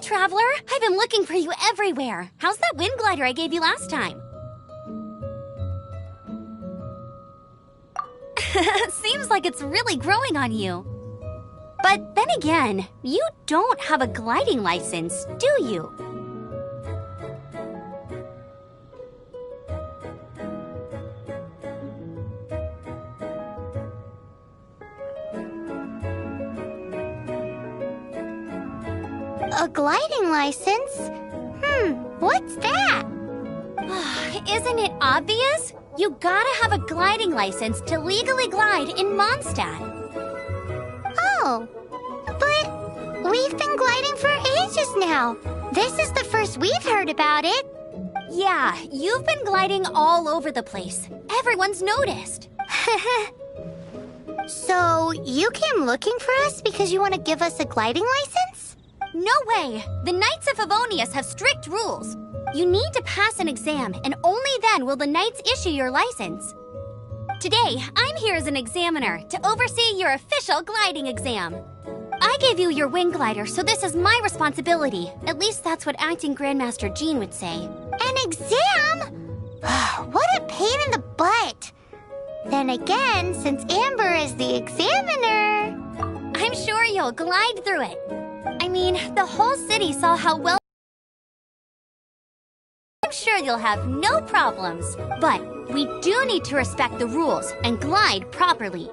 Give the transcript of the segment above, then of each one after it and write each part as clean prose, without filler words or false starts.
Traveler, I've been looking for you everywhere. How's that wind glider I gave you last time? Seems like it's really growing on you. But then again, you don't have a gliding license, do you? A gliding license? What's that? Isn't it obvious? You gotta have a gliding license to legally glide in Mondstadt. Oh, but we've been gliding for ages now. This is the first we've heard about it. Yeah, you've been gliding all over the place. Everyone's noticed. So, you came looking for us because you want to give us a gliding license? No way! The Knights of Favonius have strict rules. You need to pass an exam, and only then will the Knights issue your license. Today, I'm here as an examiner to oversee your official gliding exam. I gave you your wing glider, so this is my responsibility. At least that's what Acting Grandmaster Jean would say. An exam? What a pain in the butt! Then again, since Amber is the examiner... I'm sure you'll glide through it. I mean, the whole city saw how well. I'm sure you'll have no problems. But we do need to respect the rules and glide properly.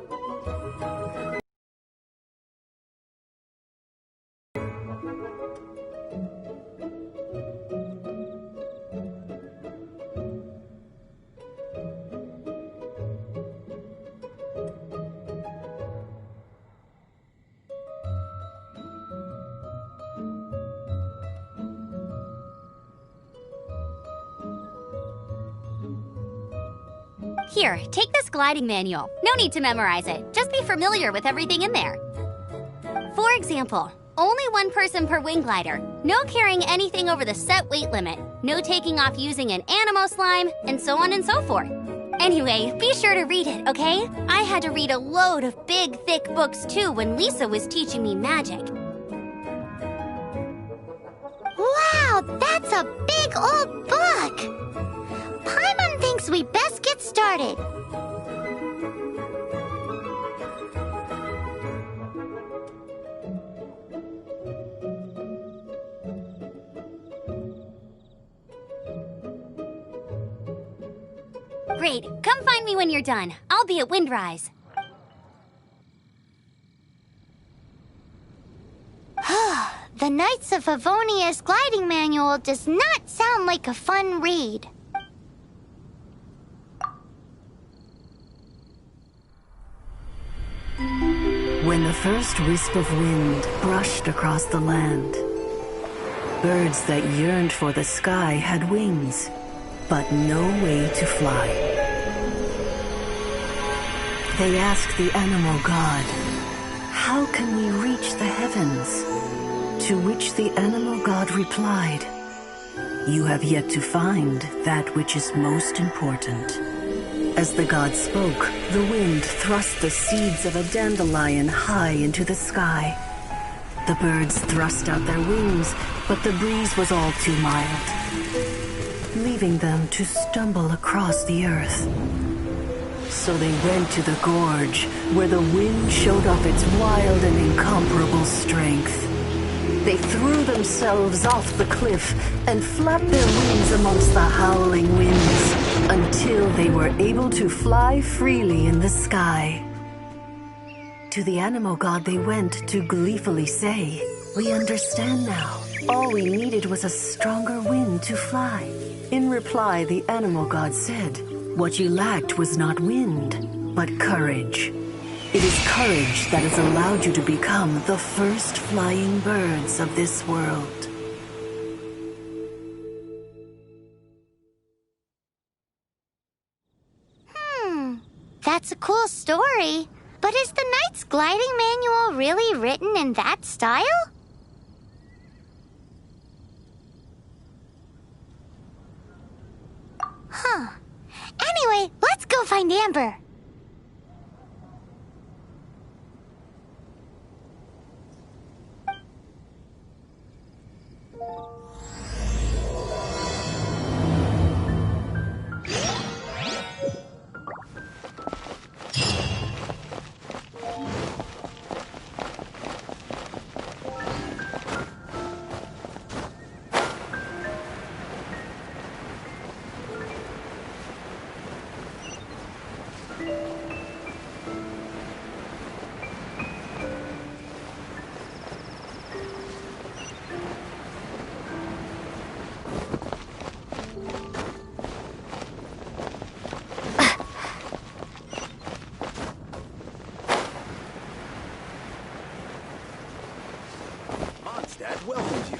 Here, take this gliding manual. No need to memorize it. Just be familiar with everything in there. For example, only one person per wing glider, no carrying anything over the set weight limit, no taking off using an animo slime, and so on and so forth. Anyway, be sure to read it, okay? I had to read a load of big, thick books too when Lisa was teaching me magic. Wow, that's a big old book! Paimon thinks we best get started. Great, come find me when you're done. I'll be at Windrise. The Knights of Favonia's gliding manual does not sound like a fun read. When the first wisp of wind brushed across the land, birds that yearned for the sky had wings, but no way to fly. They asked the animal god, "How can we reach the heavens?" To which the animal god replied, "You have yet to find that which is most important." As the god spoke, the wind thrust the seeds of a dandelion high into the sky. The birds thrust out their wings, but the breeze was all too mild, leaving them to stumble across the earth. So they went to the gorge, where the wind showed off its wild and incomparable strength. They threw themselves off the cliff and flapped their wings amongst the howling winds until they were able to fly freely in the sky. To the animal god they went to gleefully say, "We understand now. All we needed was a stronger wind to fly." In reply, the animal god said, "What you lacked was not wind, but courage. It is courage that has allowed you to become the first flying birds of this world." That's a cool story. But is the Knight's gliding manual really written in that style? Anyway, let's go find Amber. Mondstadt welcomes you.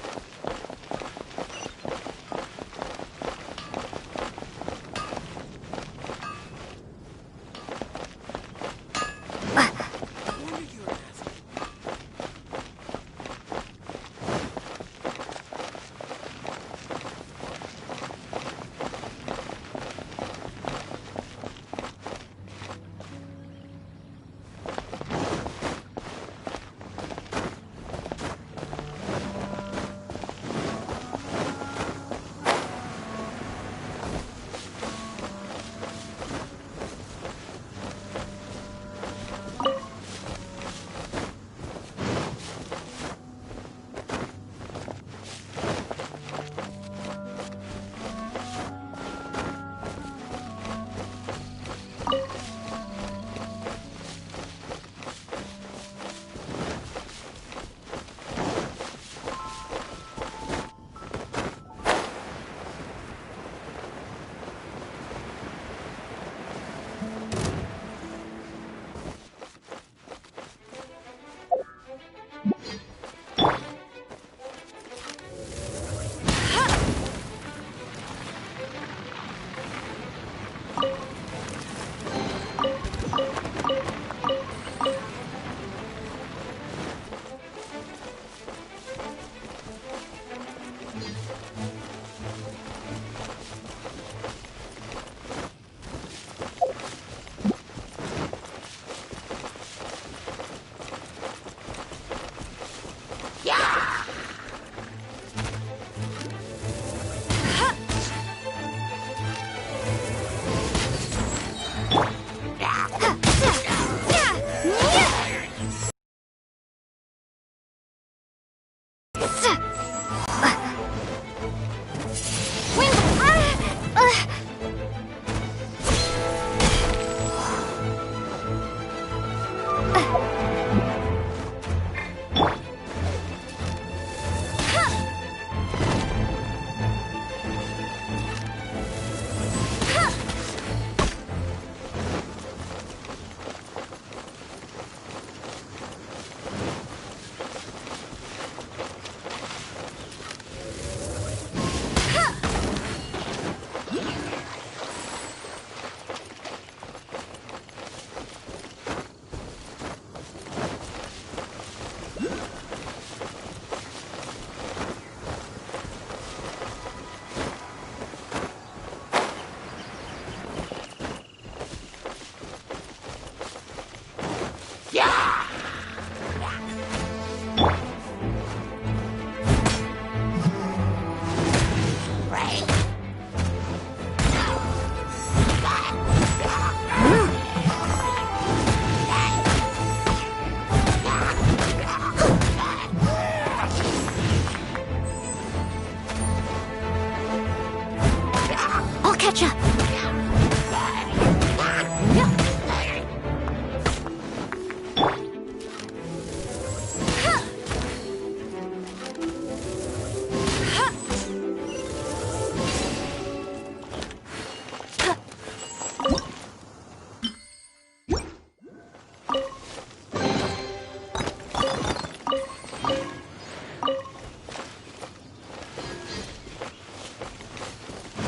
I'll catch up.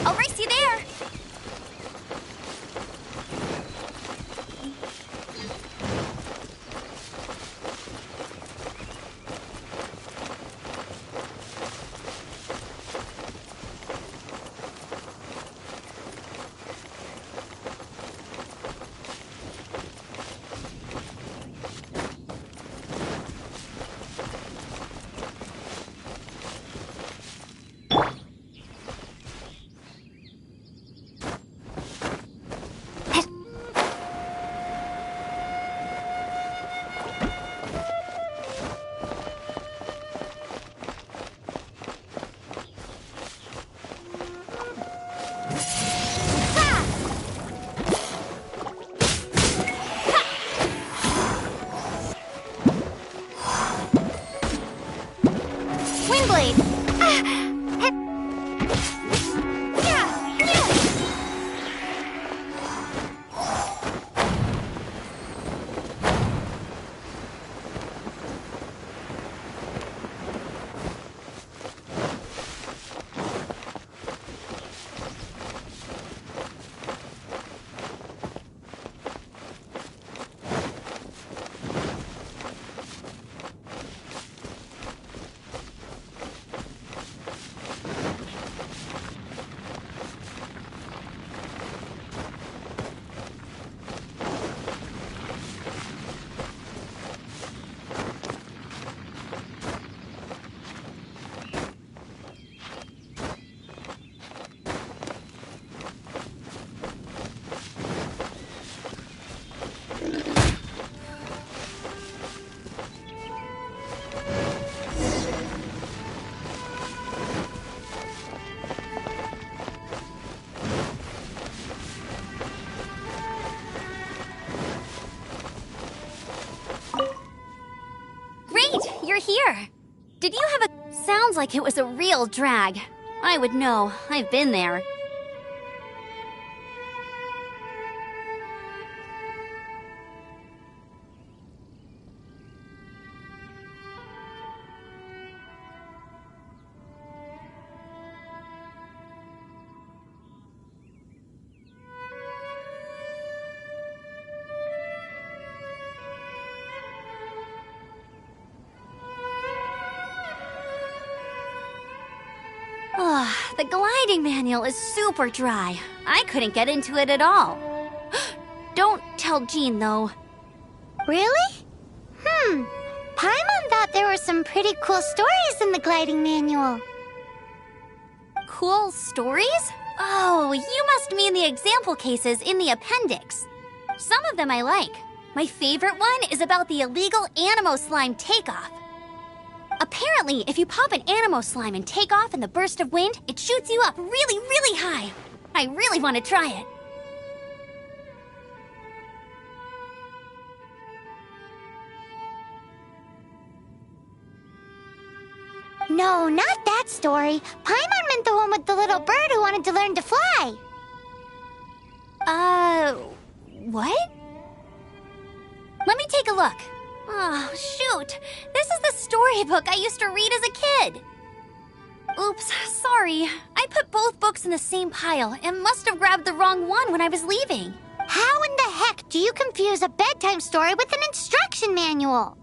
I'll race you there. Windblade! Great, you're here. Did you have a... Sounds like it was a real drag. I would know. I've been there. The gliding manual is super dry. I couldn't get into it at all. Don't tell Jean, though. Really? Paimon thought there were some pretty cool stories in the gliding manual. Cool stories? Oh, you must mean the example cases in the appendix. Some of them I like. My favorite one is about the illegal Animo slime takeoff. Apparently, if you pop an Animo slime and take off in the burst of wind, it shoots you up really, really high. I really want to try it. No, not that story. Paimon meant the one with the little bird who wanted to learn to fly. What? Let me take a look. Oh, shoot. This is the storybook I used to read as a kid. Oops, sorry. I put both books in the same pile and must have grabbed the wrong one when I was leaving. How in the heck do you confuse a bedtime story with an instruction manual?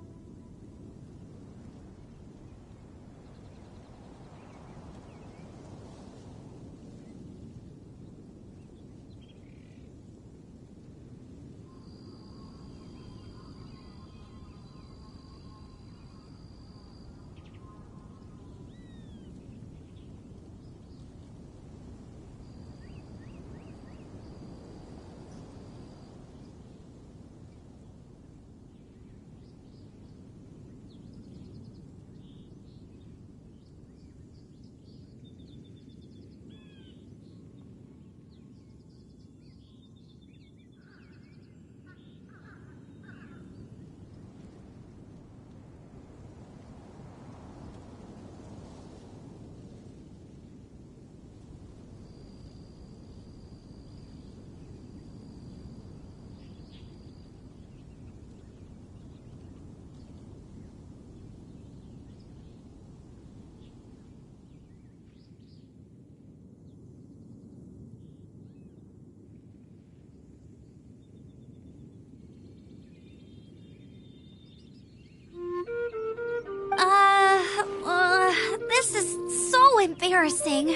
This is so embarrassing.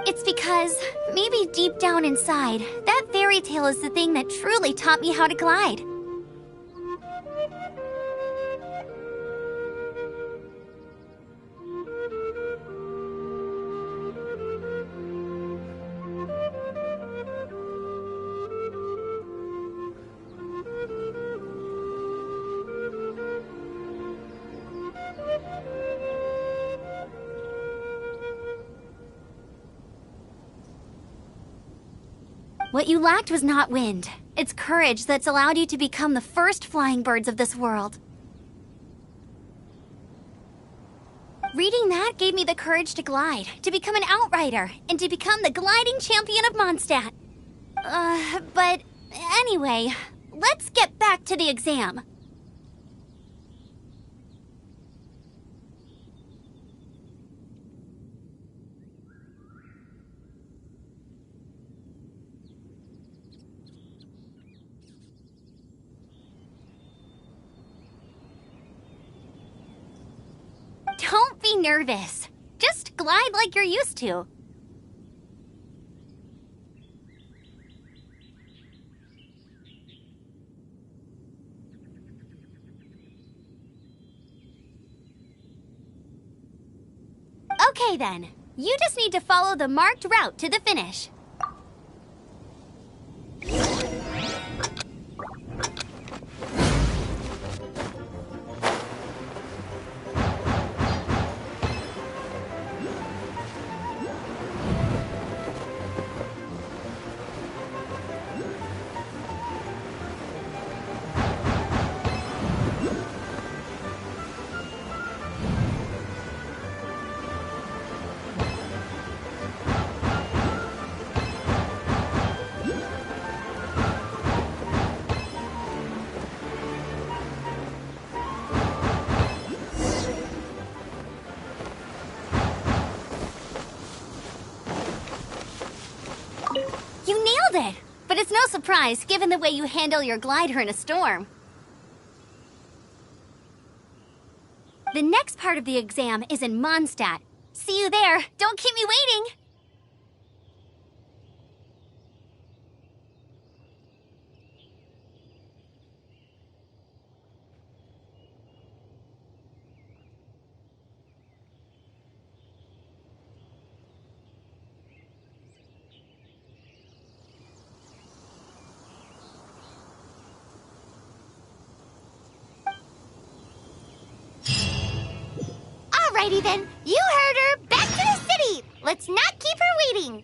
It's because, maybe deep down inside, that fairy tale is the thing that truly taught me how to glide. What you lacked was not wind. It's courage that's allowed you to become the first flying birds of this world. Reading that gave me the courage to glide, to become an outrider, and to become the gliding champion of Mondstadt. But anyway, let's get back to the exam. Don't be nervous. Just glide like you're used to. Okay then. You just need to follow the marked route to the finish. You nailed it! But it's no surprise, given the way you handle your glider in a storm. The next part of the exam is in Mondstadt. See you there. Don't keep me waiting! Alrighty then, you heard her. Back to the city. Let's not keep her waiting.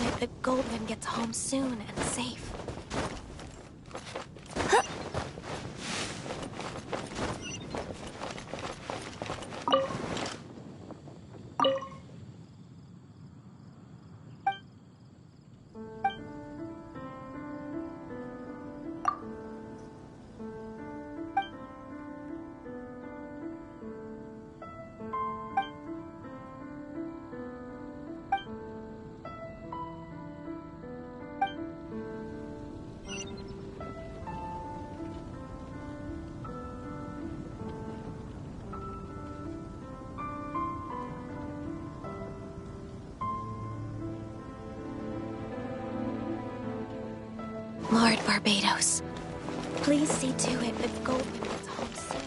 it that Goldman gets home soon and safe. Lord Barbados, please see to it that Goldman gets home soon.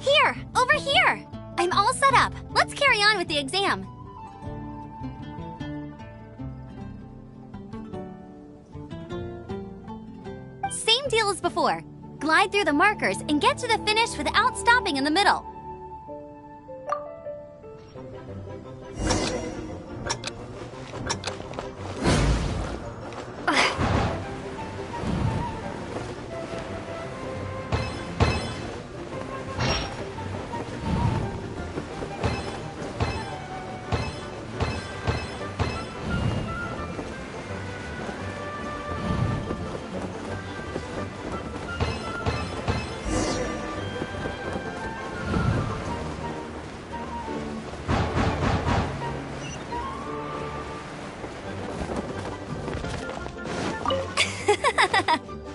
Here! Over here! I'm all set up. Let's carry on with the exam. Same deal as before. Glide through the markers and get to the finish without stopping in the middle.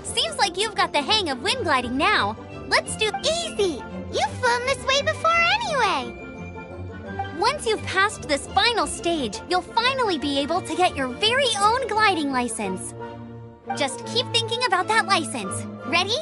Seems like you've got the hang of wind gliding now. Let's do Easy! You've flown this way before anyway! Once you've passed this final stage, you'll finally be able to get your very own gliding license. Just keep thinking about that license. Ready?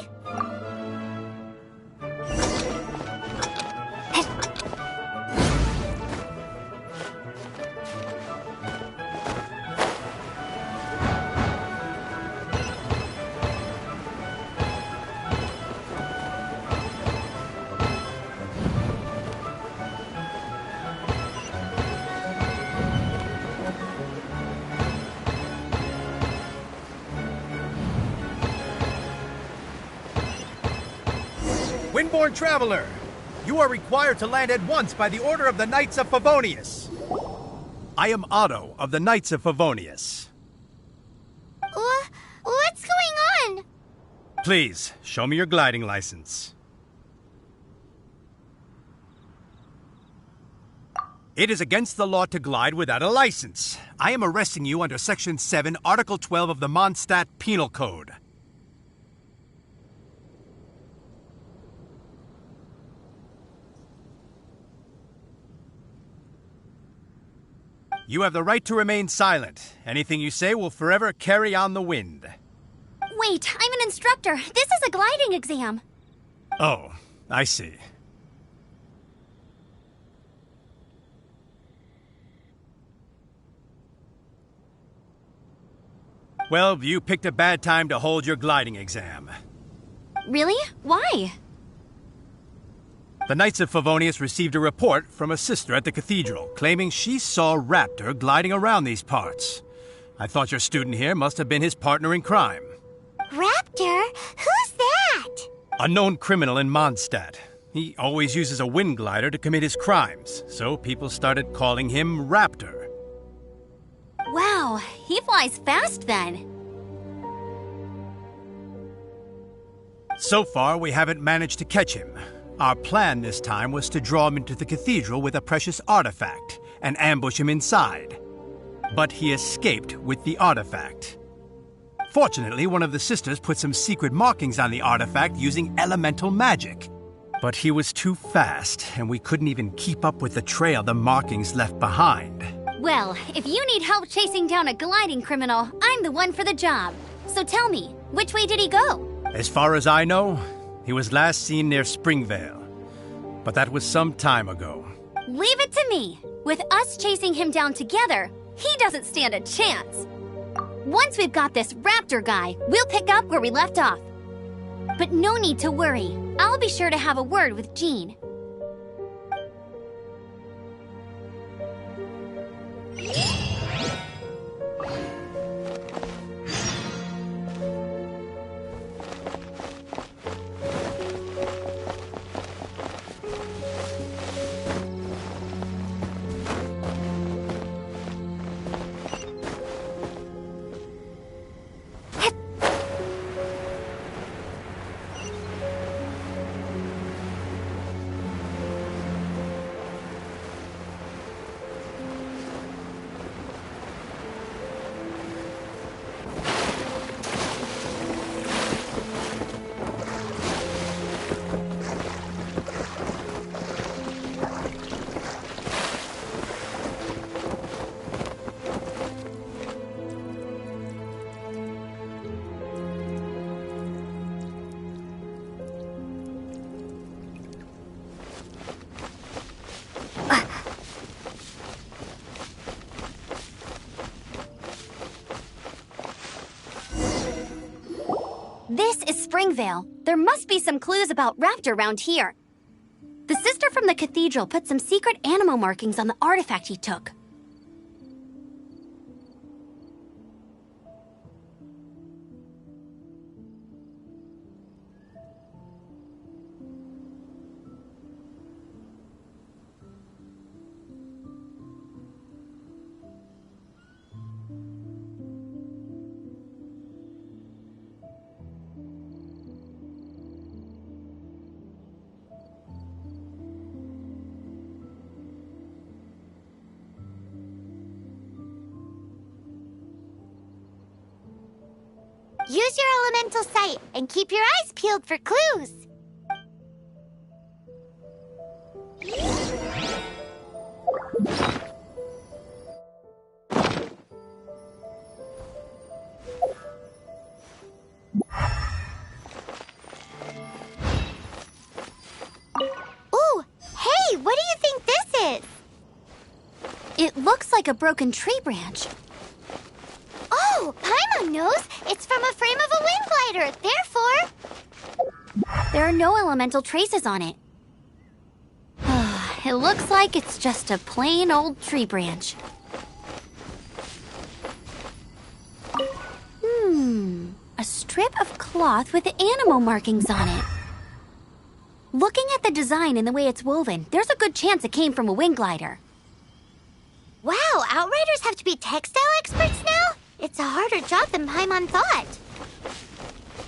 Windborne Traveler, you are required to land at once by the order of the Knights of Favonius. I am Otto of the Knights of Favonius. What's going on? Please, show me your gliding license. It is against the law to glide without a license. I am arresting you under Section 7, Article 12 of the Mondstadt Penal Code. You have the right to remain silent. Anything you say will forever carry on the wind. Wait, I'm an instructor. This is a gliding exam. Oh, I see. Well, you picked a bad time to hold your gliding exam. Really? Why? The Knights of Favonius received a report from a sister at the cathedral claiming she saw Raptor gliding around these parts. I thought your student here must have been his partner in crime. Raptor? Who's that? A known criminal in Mondstadt. He always uses a wind glider to commit his crimes, so people started calling him Raptor. Wow, he flies fast then. So far, we haven't managed to catch him. Our plan this time was to draw him into the cathedral with a precious artifact and ambush him inside. But he escaped with the artifact. Fortunately, one of the sisters put some secret markings on the artifact using elemental magic. But he was too fast, and we couldn't even keep up with the trail the markings left behind. Well, if you need help chasing down a gliding criminal, I'm the one for the job. So tell me, which way did he go? As far as I know, he was last seen near Springvale. But that was some time ago. Leave it to me. With us chasing him down together, he doesn't stand a chance. Once we've got this Raptor guy, we'll pick up where we left off. But no need to worry. I'll be sure to have a word with Jean. This is Springvale. There must be some clues about Raptor around here. The sister from the cathedral put some secret animal markings on the artifact he took. Use your elemental sight and keep your eyes peeled for clues. Ooh, hey, what do you think this is? It looks like a broken tree branch. Oh, Paimon knows. It's from a frame of a wind glider. Therefore, There are no elemental traces on it. It looks like it's just a plain old tree branch. A strip of cloth with animal markings on it. Looking at the design and the way it's woven, there's a good chance it came from a wind glider. wow, Outriders have to be textile experts now? It's a harder job than Paimon thought.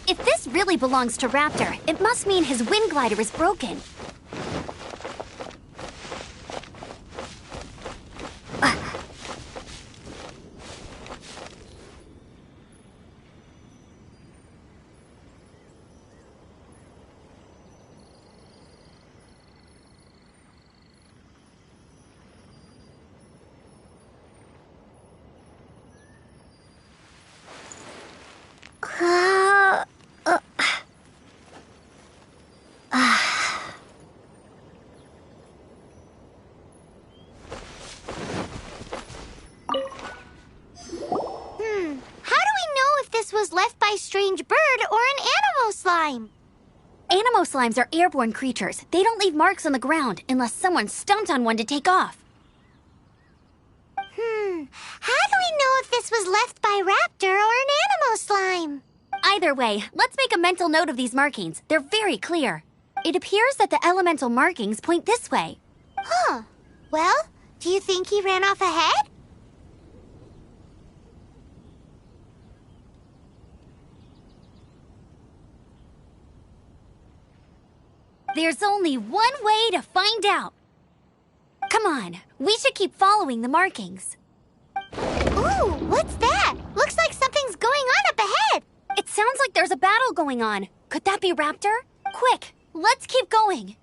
If this really belongs to Raptor, it must mean his wind glider is broken. How do we know if this was left by strange bird or an animal slime? Animo slimes are airborne creatures. They don't leave marks on the ground unless someone stomped on one to take off. How do we know if this was left by Raptor or an animal slime? Either way, let's make a mental note of these markings. They're very clear. It appears that the elemental markings point this way. Huh. Well, do you think he ran off ahead? There's only one way to find out. Come on, we should keep following the markings. Ooh, what's that? Looks like something's going on up ahead. It sounds like there's a battle going on. Could that be Raptor? Quick, let's keep going.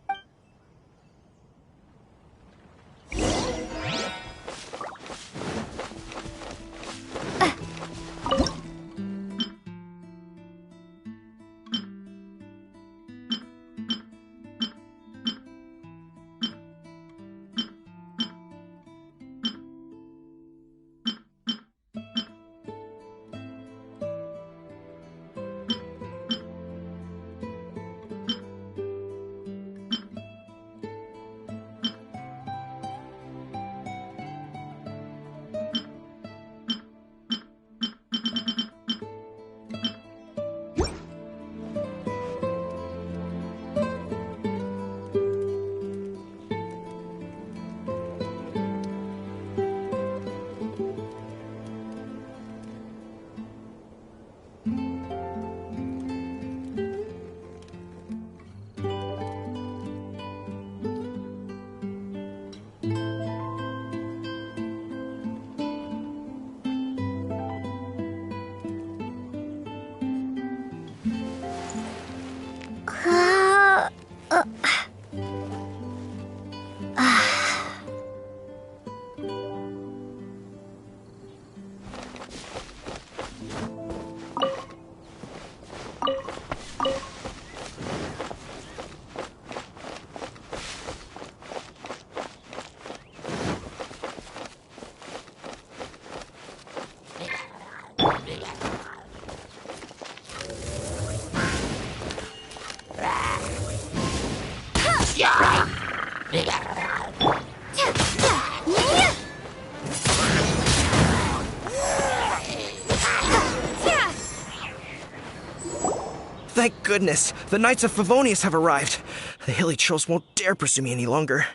Thank goodness, the Knights of Favonius have arrived. The hilly trolls won't dare pursue me any longer.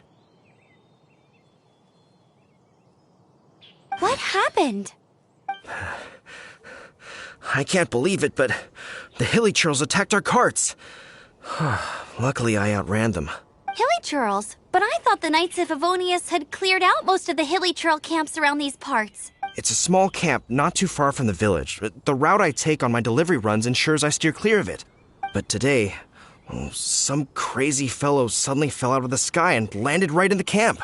What happened? I can't believe it, but the hilly trolls attacked our carts. Luckily, I outran them. Hilly churls? But I thought the Knights of Favonius had cleared out most of the hilly churl camps around these parts. It's a small camp not too far from the village. The route I take on my delivery runs ensures I steer clear of it. But today, Some crazy fellow suddenly fell out of the sky and landed right in the camp.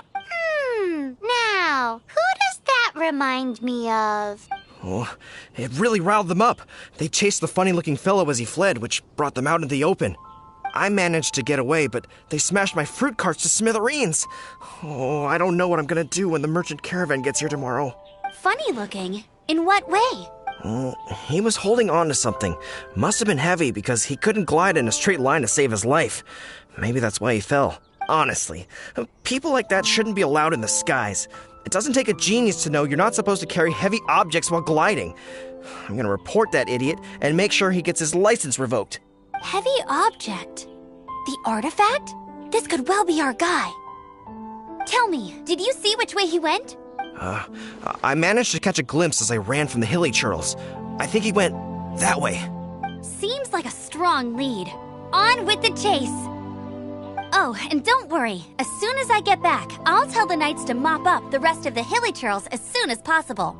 Now, remind me of? Oh, it really riled them up. They chased the funny-looking fellow as he fled, which brought them out in the open. I managed to get away, but they smashed my fruit carts to smithereens. Oh, I don't know what I'm gonna do when the merchant caravan gets here tomorrow. Funny looking? In what way? He was holding on to something. Must have been heavy because he couldn't glide in a straight line to save his life. Maybe that's why he fell. Honestly, people like that shouldn't be allowed in the skies. It doesn't take a genius to know you're not supposed to carry heavy objects while gliding. I'm gonna report that idiot and make sure he gets his license revoked. Heavy object? The artifact? This could well be our guy. Tell me, did you see which way he went? I managed to catch a glimpse as I ran from the hilly churls. I think he went that way. Seems like a strong lead. On with the chase! Oh, and don't worry. As soon as I get back, I'll tell the knights to mop up the rest of the hilly churls as soon as possible.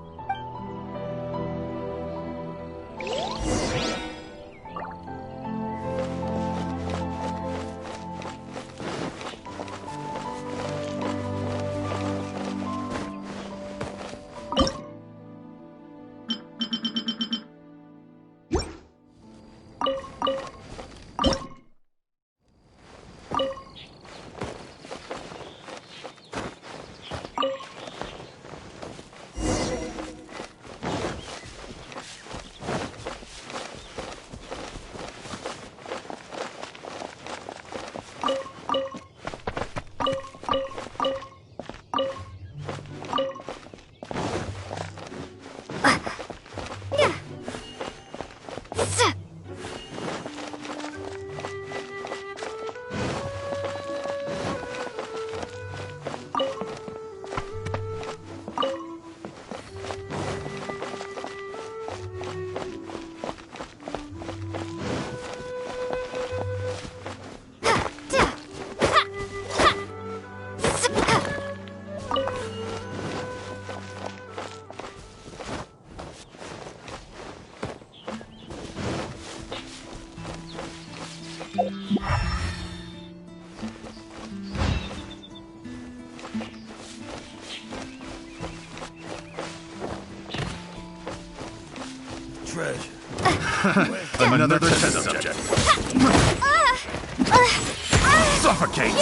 Treasure. Another test subject. Suffocate!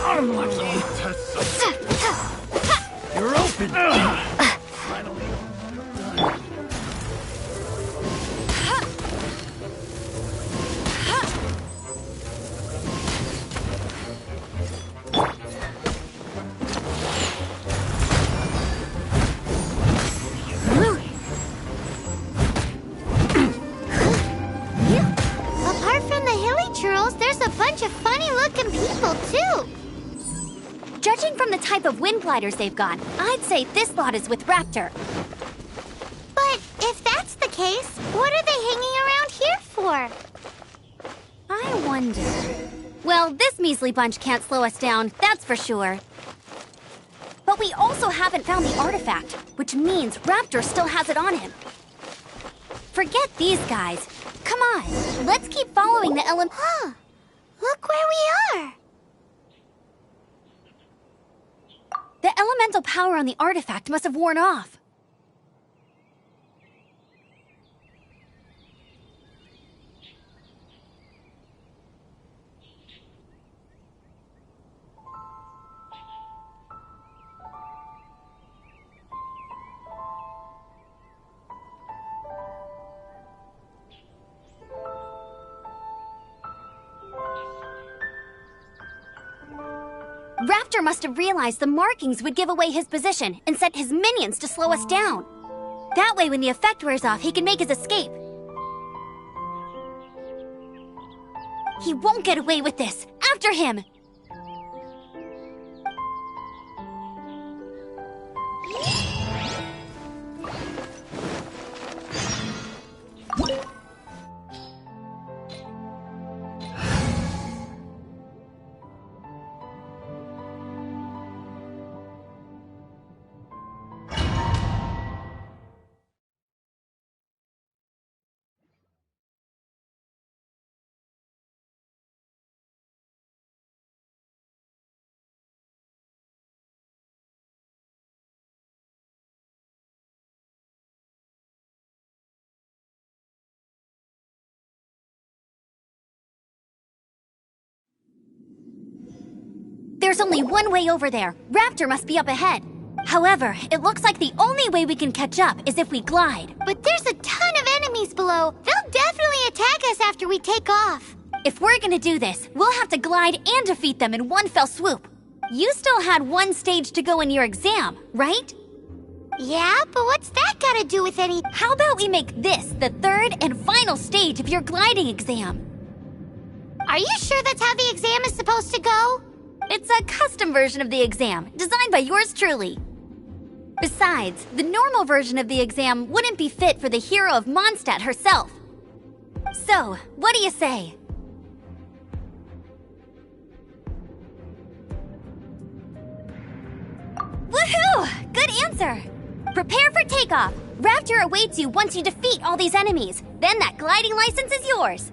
Unlucky. You're open. Finally. Apart from the hilly churls, there's a bunch of funny-looking people, too. Judging from the type of wind gliders they've got, I'd say this lot is with Raptor. But if that's the case, what are they hanging around here for? I wonder... Well, this measly bunch can't slow us down, that's for sure. But we also haven't found the artifact, which means Raptor still has it on him. Forget these guys. Come on, let's keep following the Huh. Look where we are. The elemental power on the artifact must have worn off. Raptor must have realized the markings would give away his position and sent his minions to slow us down. That way, when the effect wears off, he can make his escape. He won't get away with this. After him! There's only one way over there. Raptor must be up ahead. However, it looks like the only way we can catch up is if we glide. But there's a ton of enemies below. They'll definitely attack us after we take off. If we're gonna do this, we'll have to glide and defeat them in one fell swoop. You still had one stage to go in your exam, right? Yeah, but what's that got to do with any... How about we make this the third and final stage of your gliding exam? Are you sure that's how the exam is supposed to go? It's a custom version of the exam, designed by yours truly. Besides, the normal version of the exam wouldn't be fit for the hero of Mondstadt herself. So, what do you say? Woohoo! Good answer! Prepare for takeoff. Raptor awaits you once you defeat all these enemies. Then that gliding license is yours.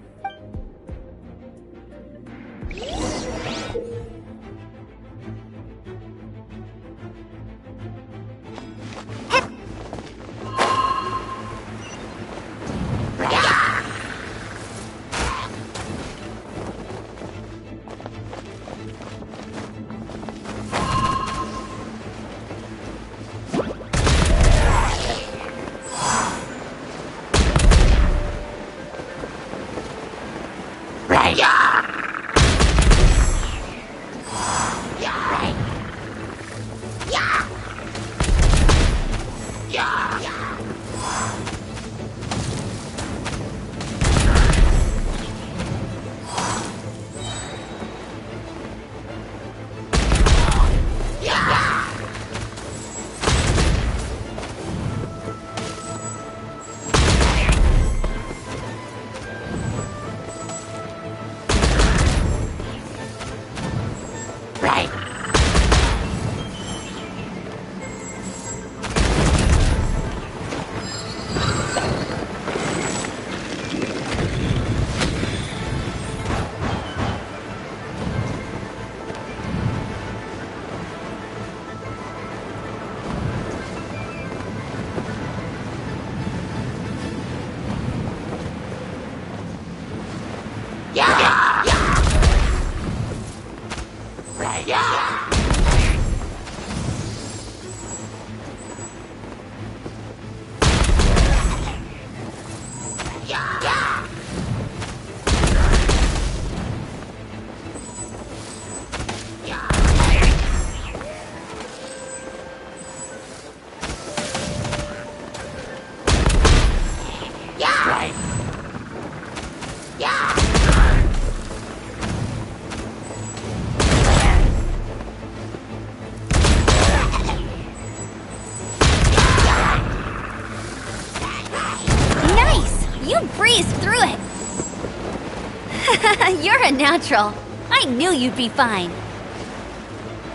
You're a natural. I knew you'd be fine.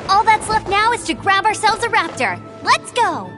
All that's left now is to grab ourselves a raptor. Let's go!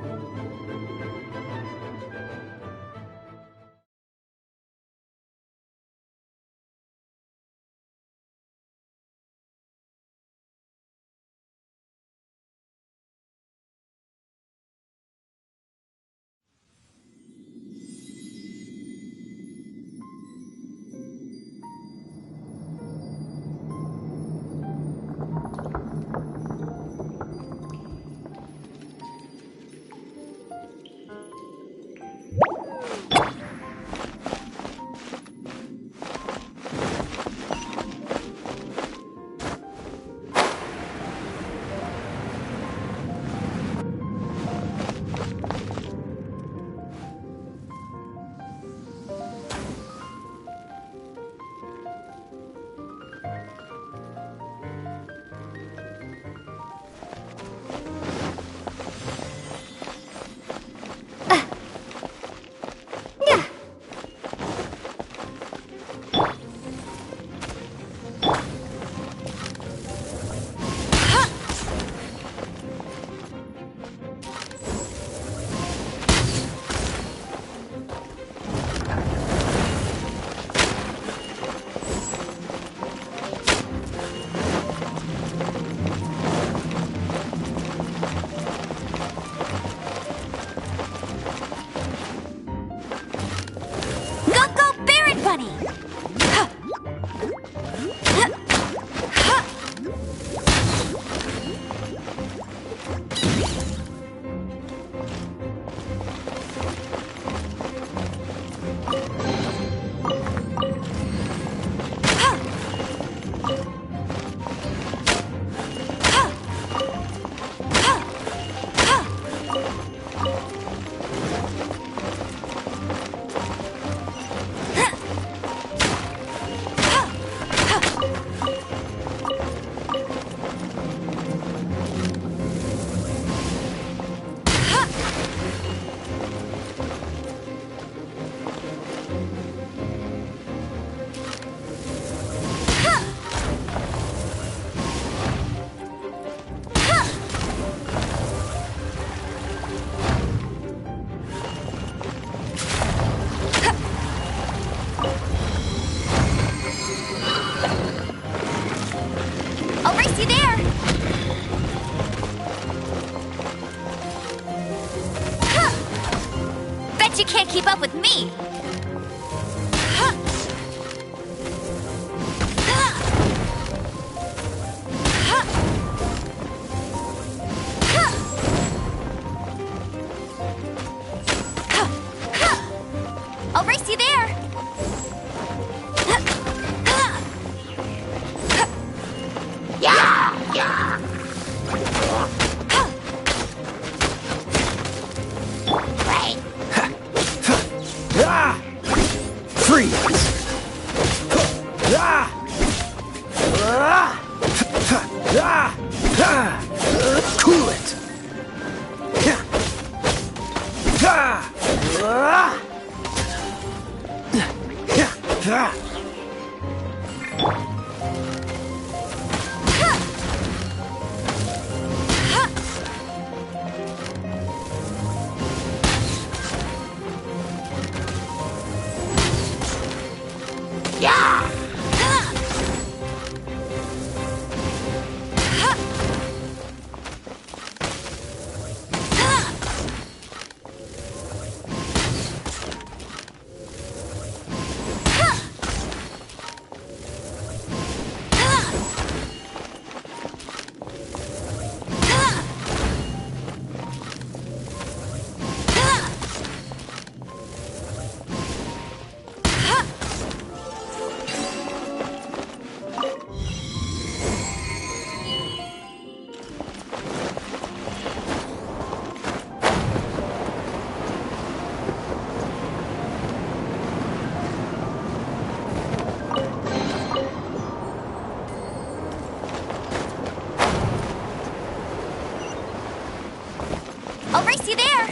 I'll race you there!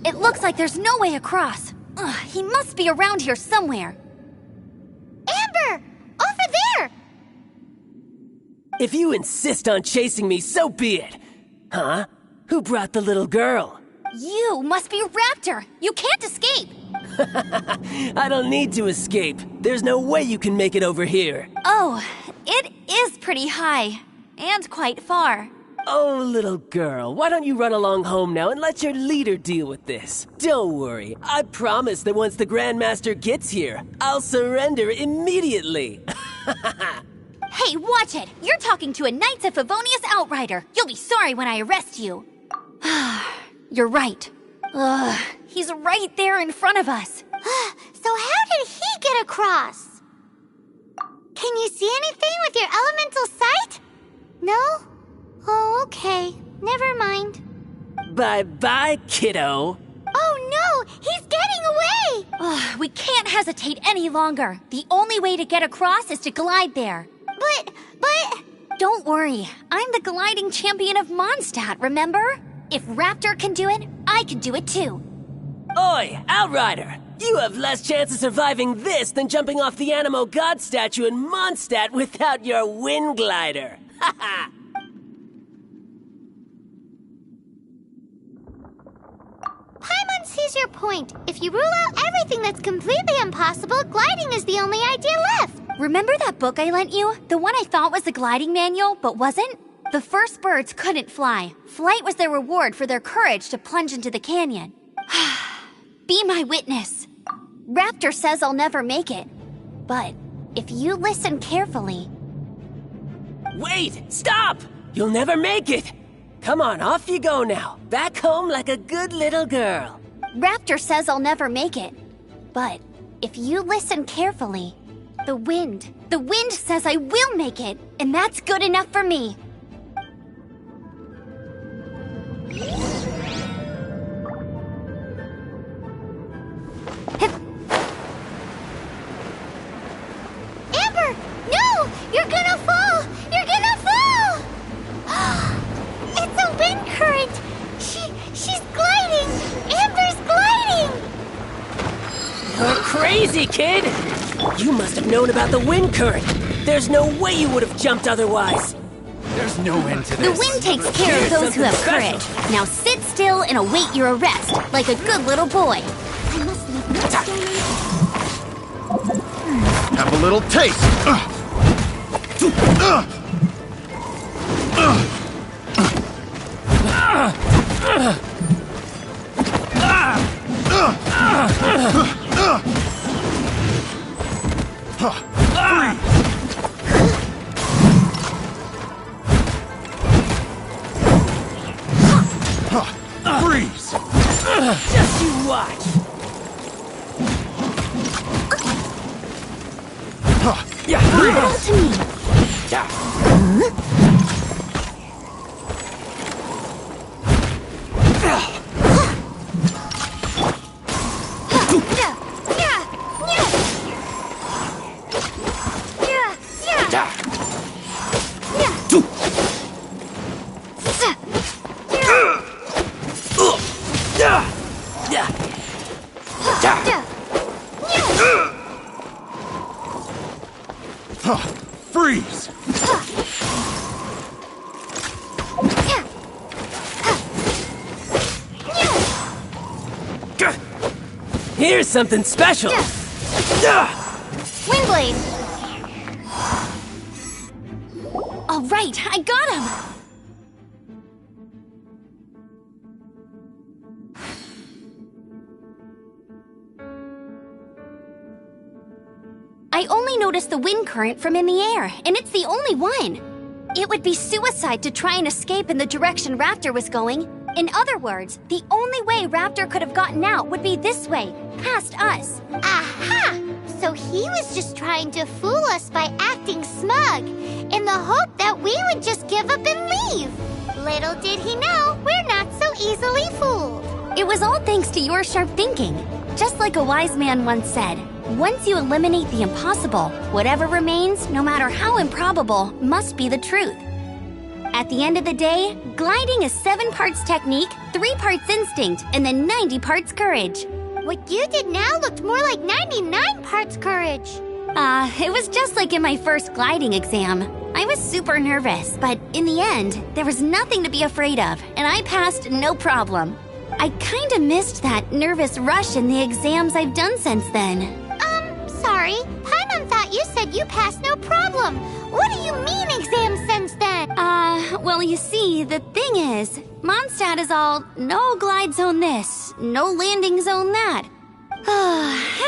It looks like there's no way across. Ugh, he must be around here somewhere. Amber! Over there! If you insist on chasing me, so be it. Huh? Who brought the little girl? You must be Raptor. You can't escape. I don't need to escape. There's no way you can make it over here. Oh, it is pretty high. And quite far. Oh, little girl, why don't you run along home now and let your leader deal with this? Don't worry, I promise that once the Grandmaster gets here, I'll surrender immediately. Hey, watch it! You're talking to a Knights of Favonius outrider. You'll be sorry when I arrest you. You're right. Ugh, he's right there in front of us. So how did he get across? Can you see anything with your elemental sight? No? Oh, okay. Never mind. Bye-bye, kiddo. Oh no! He's getting away! Ugh, we can't hesitate any longer. The only way to get across is to glide there. But... Don't worry. I'm the gliding champion of Mondstadt, remember? If Raptor can do it, I can do it too. Oi, Outrider! You have less chance of surviving this than jumping off the Animo God statue in Mondstadt without your wind glider. Haha! Paimon sees your point. If you rule out everything that's completely impossible, gliding is the only idea left. Remember that book I lent you? The one I thought was the gliding manual, but wasn't? The first birds couldn't fly. Flight was their reward for their courage to plunge into the canyon. Be my witness. Raptor says I'll never make it. But if you listen carefully... Wait! Stop! You'll never make it! Come on, off you go now. Back home like a good little girl. Raptor says I'll never make it. But if you listen carefully, the wind says I will make it, and that's good enough for me. Amber! No! You're gonna fall! You're gonna fall! It's a wind current! She's gliding! Amber's gliding! You're crazy, kid! You must have known about the wind current. There's no way you would have jumped otherwise. There's no end to The this. wind takes care of those who have courage. Now sit still and await your arrest, like a good little boy. I must leave no stone unturned. Have a little taste. Freeze! Just you watch. Leave it all to me. Freeze! Here's something special. Windblade! All right, I got him! I only noticed the wind current from in the air, and it's the only one. It would be suicide to try and escape in the direction Raptor was going. In other words, the only way Raptor could have gotten out would be this way, past us. Aha! So he was just trying to fool us by acting smug, in the hope that we would just give up and leave. Little did he know, we're not so easily fooled. It was all thanks to your sharp thinking. Just like a wise man once said, once you eliminate the impossible, whatever remains, no matter how improbable, must be the truth. At the end of the day, gliding is 7 parts technique, 3 parts instinct, and then 90 parts courage. What you did now looked more like 99 parts courage. It was just like in my first gliding exam. I was super nervous, but in the end, there was nothing to be afraid of, and I passed no problem. I kinda missed that nervous rush in the exams I've done since then. Sorry. Paimon thought you said you passed no problem. What do you mean exam sense then? Well, you see, the thing is, Mondstadt is all, no glide zone this, no landing zone that.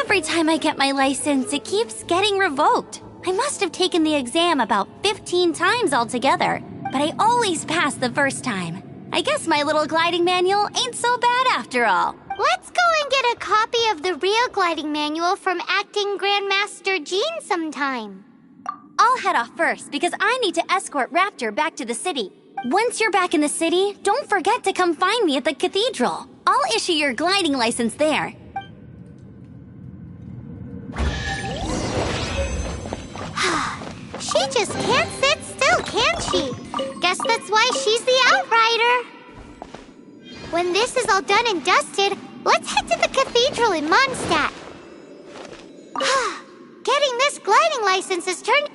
Every time I get my license, it keeps getting revoked. I must have taken the exam about 15 times altogether, but I always pass the first time. I guess my little gliding manual ain't so bad after all. Let's go and get a copy of the real gliding manual from Acting Grandmaster Jean sometime. I'll head off first because I need to escort Raptor back to the city. Once you're back in the city, don't forget to come find me at the cathedral. I'll issue your gliding license there. She just can't sit still, can she? Guess that's why she's the outrider. When this is all done and dusted, let's head to the cathedral in Mondstadt. Getting this gliding license has turned